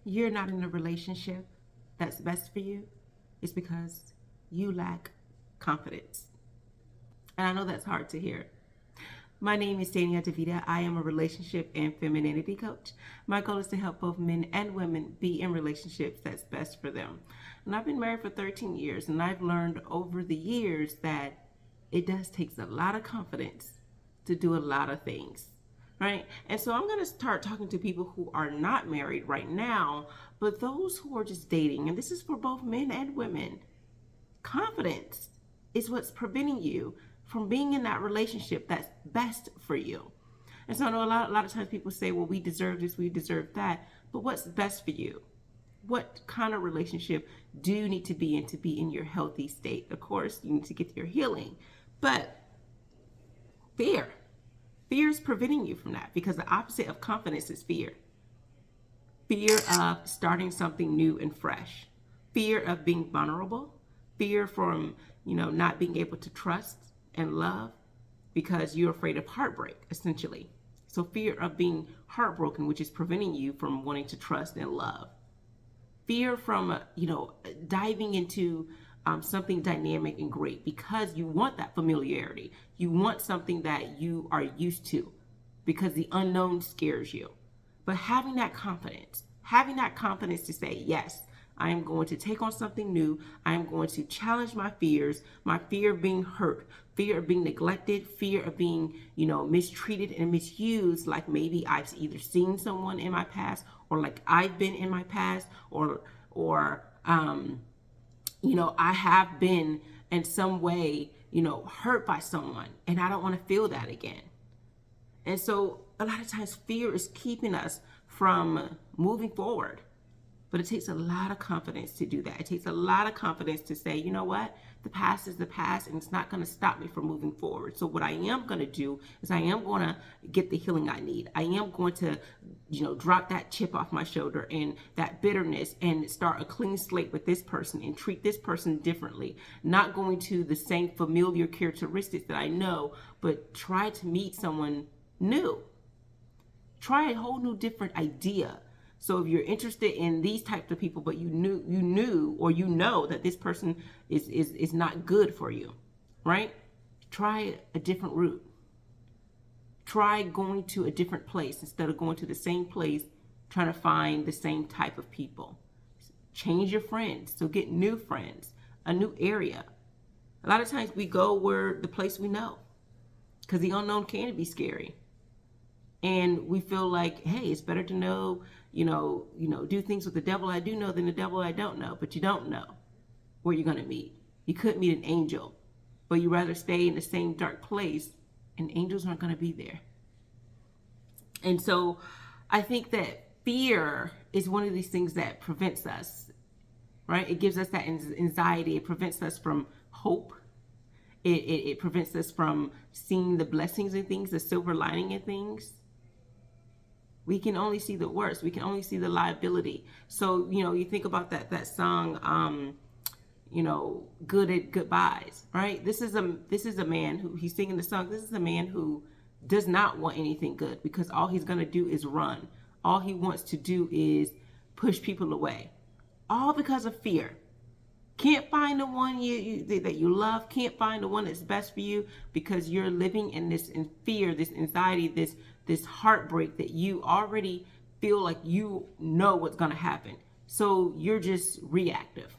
you're not in a relationship that's best for you, it's because you lack confidence. And I know that's hard to hear. My name is Dania Davida. I am a relationship and femininity coach. My goal is to help both men and women be in relationships that's best for them. And I've been married for 13 years, and I've learned over the years that it does take a lot of confidence to do a lot of things, right? And so I'm going to start talking to people who are not married right now, but those who are just dating, and this is for both men and women. Confidence is what's preventing you from being in that relationship that's best for you. And so I know a lot of times people say, well, we deserve this, we deserve that. But what's best for you? What kind of relationship do you need to be in your healthy state? Of course, you need to get your healing. But fear is preventing you from that, because the opposite of confidence is fear. Fear of starting something new and fresh. Fear of being vulnerable. Fear from, not being able to trust and love because you're afraid of heartbreak, essentially. So fear of being heartbroken, which is preventing you from wanting to trust and love. Fear from, diving into something dynamic and great because you want that familiarity. You want something that you are used to because the unknown scares you. But having that confidence to say, yes, I am going to take on something new. I am going to challenge my fears, my fear of being hurt, fear of being neglected, fear of being, mistreated and misused, like maybe I've either seen someone in my past or like I've been in my past or I have been in some way, hurt by someone, and I don't want to feel that again. And so a lot of times fear is keeping us from moving forward. But it takes a lot of confidence to do that. It takes a lot of confidence to say, you know what? The past is the past, and it's not going to stop me from moving forward. So what I am going to do is I am going to get the healing I need. I am going to, drop that chip off my shoulder and that bitterness and start a clean slate with this person and treat this person differently. Not going to the same familiar characteristics that I know, but try to meet someone new. Try a whole new different idea. So if you're interested in these types of people, but you know that this person is not good for you, right? Try a different route. Try going to a different place instead of going to the same place, trying to find the same type of people. Change your friends. So get new friends, a new area. A lot of times we go where the place we know, because the unknown can be scary. And we feel like, hey, it's better to know, do things with the devil I do know than the devil I don't know. But you don't know where you're going to meet. You could meet an angel, but you rather stay in the same dark place, and angels aren't going to be there. And so I think that fear is one of these things that prevents us, right? It gives us that anxiety. It prevents us from hope. It prevents us from seeing the blessings in things, the silver lining in things. We can only see the worst. We can only see the liability. So, you think about that song, Good at Goodbyes, right? This is a man who, he's singing the song. This is a man who does not want anything good, because all he's going to do is run. All he wants to do is push people away. All because of fear. Can't find the one that you love. Can't find the one that's best for you, because you're living in fear, this anxiety, this heartbreak that you already feel like you know what's going to happen. So you're just reactive.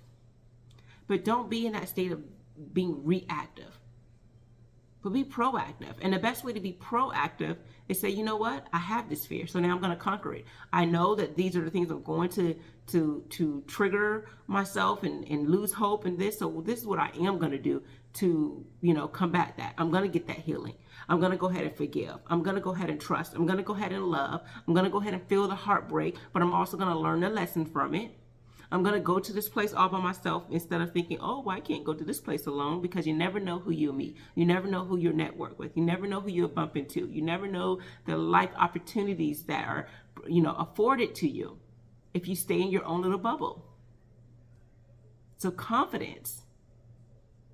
But don't be in that state of being reactive, but be proactive. And the best way to be proactive is say, you know what? I have this fear, so now I'm going to conquer it. I know that these are the things I'm going to trigger myself and lose hope in this. So this is what I am going to do to, combat that. I'm going to get that healing. I'm going to go ahead and forgive. I'm going to go ahead and trust. I'm going to go ahead and love. I'm going to go ahead and feel the heartbreak, but I'm also going to learn the lesson from it. I'm going to go to this place all by myself instead of thinking, oh, well, I can't go to this place alone, because you never know who you'll meet. You never know who you'll network with. You never know who you'll bump into. You never know the life opportunities that are, afforded to you if you stay in your own little bubble. So confidence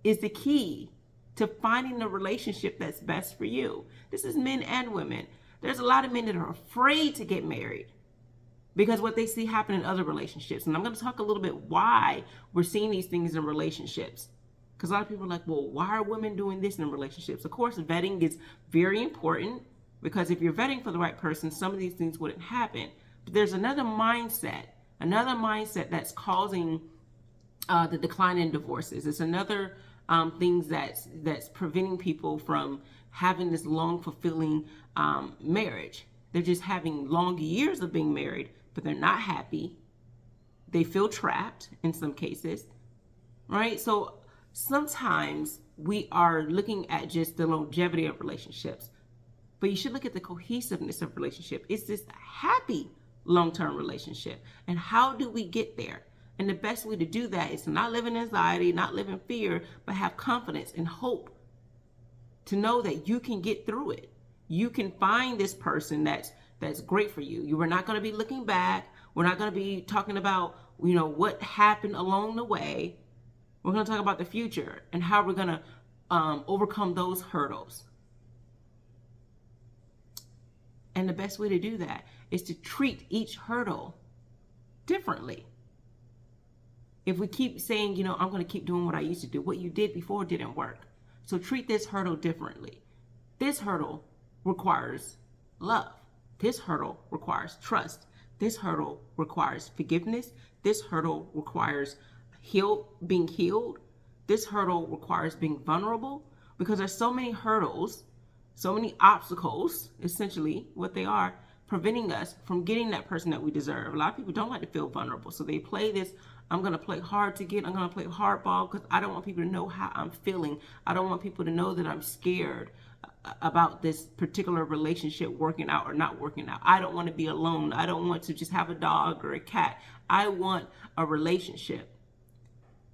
is the key to finding the relationship that's best for you. This is men and women. There's a lot of men that are afraid to get married. because what they see happen in other relationships. And I'm going to talk a little bit why we're seeing these things in relationships. Because a lot of people are like, well, why are women doing this in relationships? Of course, vetting is very important, because if you're vetting for the right person, some of these things wouldn't happen. But there's another mindset that's causing the decline in divorces. It's another things that's preventing people from having this long, fulfilling marriage. They're just having long years of being married, but they're not happy. They feel trapped in some cases, right? So sometimes we are looking at just the longevity of relationships, but you should look at the cohesiveness of relationship. Is this a happy long-term relationship? And how do we get there? And the best way to do that is to not live in anxiety, not live in fear, but have confidence and hope to know that you can get through it. You can find this person that's great for you. You are not going to be looking back. We're not going to be talking about, what happened along the way. We're going to talk about the future and how we're going to overcome those hurdles. And the best way to do that is to treat each hurdle differently. If we keep saying, I'm going to keep doing what I used to do, what you did before didn't work. So treat this hurdle differently. This hurdle requires love. This hurdle requires trust. This hurdle requires forgiveness. This hurdle requires being healed. This hurdle requires being vulnerable, because there's so many hurdles, so many obstacles, essentially what they are, preventing us from getting that person that we deserve. A lot of people don't like to feel vulnerable, so they play this, I'm going to play hard to get, I'm going to play hardball, because I don't want people to know how I'm feeling. I don't want people to know that I'm scared about this particular relationship working out or not working out. I don't want to be alone. I don't want to just have a dog or a cat. I want a relationship.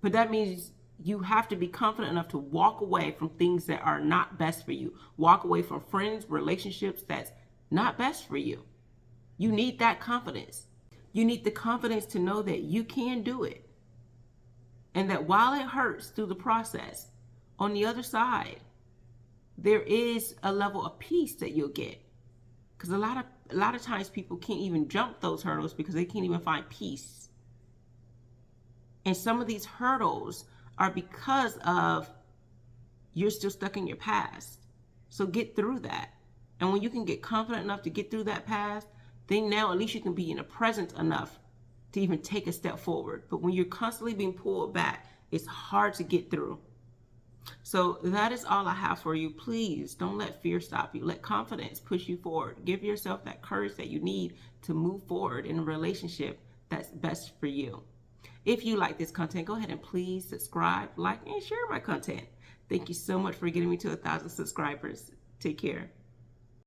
But that means you have to be confident enough to walk away from things that are not best for you. Walk away from friends, relationships that's not best for you. You need that confidence. You need the confidence to know that you can do it. And that while it hurts through the process, on the other side, there is a level of peace that you'll get. Because a lot of times people can't even jump those hurdles because they can't even find peace. And some of these hurdles are because of you're still stuck in your past. So get through that. And when you can get confident enough to get through that past, then now at least you can be in the present enough to even take a step forward. But when you're constantly being pulled back, it's hard to get through. So that is all I have for you. Please don't let fear stop you. Let confidence push you forward. Give yourself that courage that you need to move forward in a relationship that's best for you. If you like this content, go ahead and please subscribe, like, and share my content. Thank you so much for getting me to 1,000 subscribers. Take care.